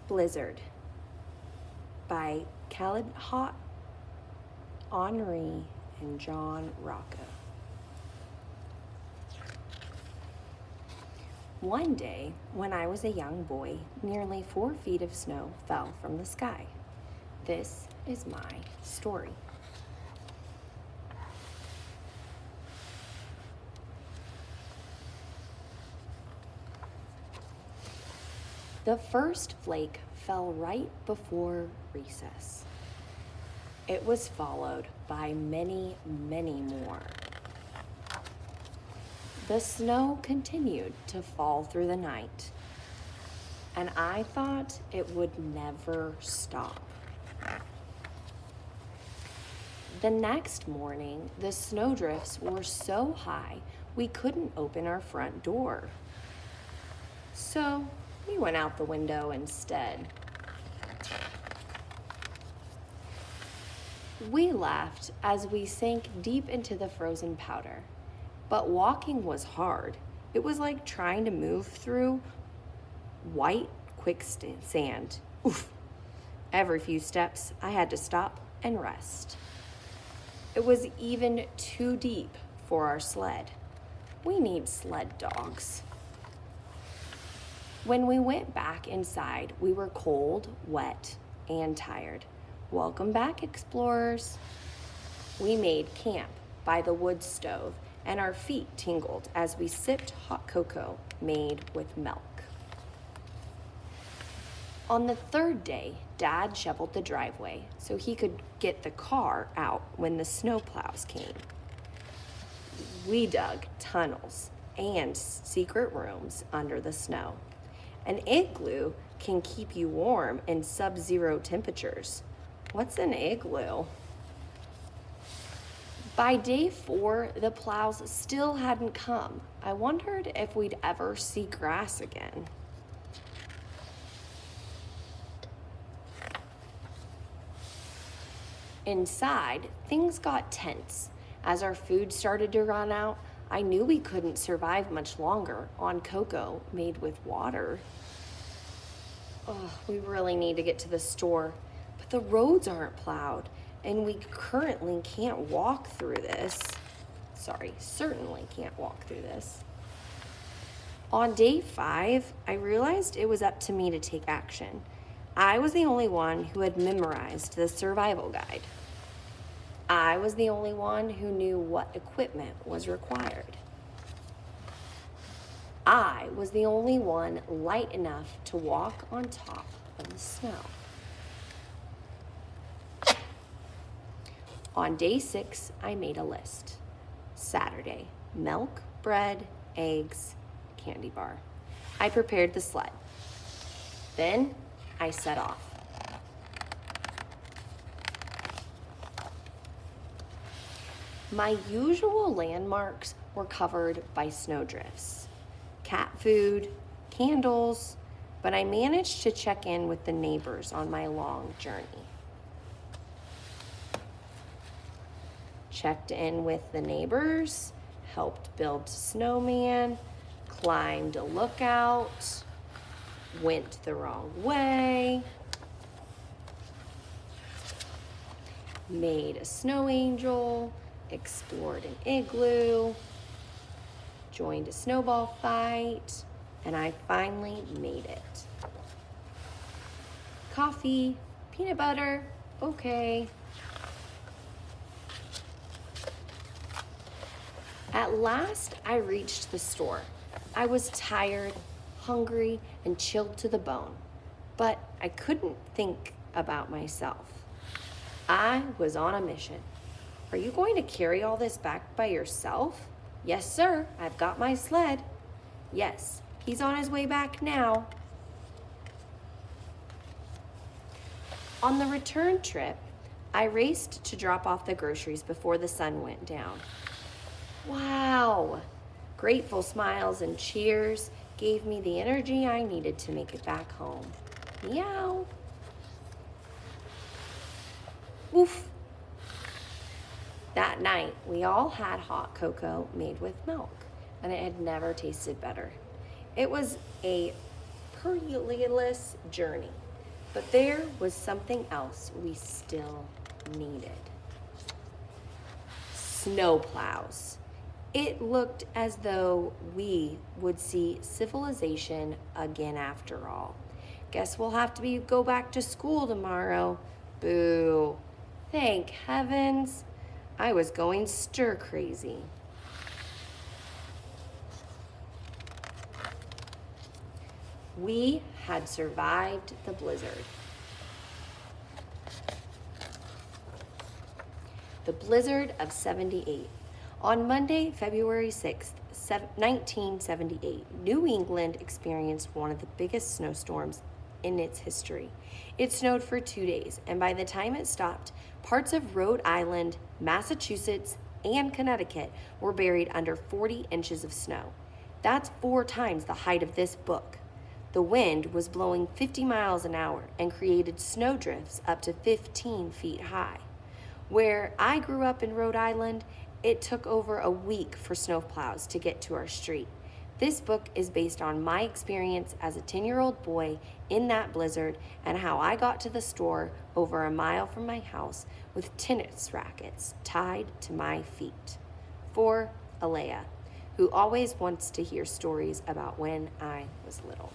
Blizzard by Khaled Hot, Henri, and John Rocco. One day, when I was a young boy, nearly 4 feet of snow fell from the sky. This is my story. The first flake fell right before recess. It was followed by many, many more. The snow continued to fall through the night, and I thought it would never stop. The next morning, the snowdrifts were so high we couldn't open our front door. So we went out the window instead. We laughed as we sank deep into the frozen powder, but walking was hard. It was like trying to move through white quicksand. Oof! Every few steps, I had to stop and rest. It was even too deep for our sled. We need sled dogs. When we went back inside, we were cold, wet, and tired. Welcome back, explorers. We made camp by the wood stove, and our feet tingled as we sipped hot cocoa made with milk. On the third day, Dad shoveled the driveway so he could get the car out when the snowplows came. We dug tunnels and secret rooms under the snow. An igloo can keep you warm in sub-zero temperatures. What's an igloo? By day 4, the plows still hadn't come. I wondered if we'd ever see grass again. Inside, things got tense. As our food started to run out, I knew we couldn't survive much longer on cocoa made with water. We really need to get to the store, but the roads aren't plowed, and we currently can't walk through this. Certainly can't walk through this. On day 5, I realized it was up to me to take action. I was the only one who had memorized the survival guide. I was the only one who knew what equipment was required. I was the only one light enough to walk on top of the snow. On day 6, I made a list. Saturday, milk, bread, eggs, candy bar. I prepared the sled. Then I set off. My usual landmarks were covered by snowdrifts, cat food, candles, but I managed to check in with the neighbors on my long journey. Checked in with the neighbors, helped build a snowman, climbed a lookout, went the wrong way, made a snow angel, explored an igloo, joined a snowball fight, and I finally made it. Coffee, peanut butter, okay. At last, I reached the store. I was tired, hungry, and chilled to the bone, but I couldn't think about myself. I was on a mission. Are you going to carry all this back by yourself? Yes, sir. I've got my sled. Yes, he's on his way back now. On the return trip, I raced to drop off the groceries before the sun went down. Wow! Grateful smiles and cheers gave me the energy I needed to make it back home. Meow! Woof! That night, we all had hot cocoa made with milk, and it had never tasted better. It was a perilous journey. But there was something else we still needed. Snowplows. It looked as though we would see civilization again after all. Guess we'll have to go back to school tomorrow. Boo. Thank heavens. I was going stir crazy. We had survived the blizzard. The blizzard of 78. On Monday, February 6th, 1978, New England experienced one of the biggest snowstorms in its history. It snowed for 2 days, and by the time it stopped, parts of Rhode Island, Massachusetts, and Connecticut were buried under 40 inches of snow. That's 4 times the height of this book. The wind was blowing 50 miles an hour and created snowdrifts up to 15 feet high. Where I grew up in Rhode Island, it took over a week for snowplows to get to our street. This book is based on my experience as a 10-year-old boy in that blizzard and how I got to the store over a mile from my house with tennis rackets tied to my feet. For Alea, who always wants to hear stories about when I was little.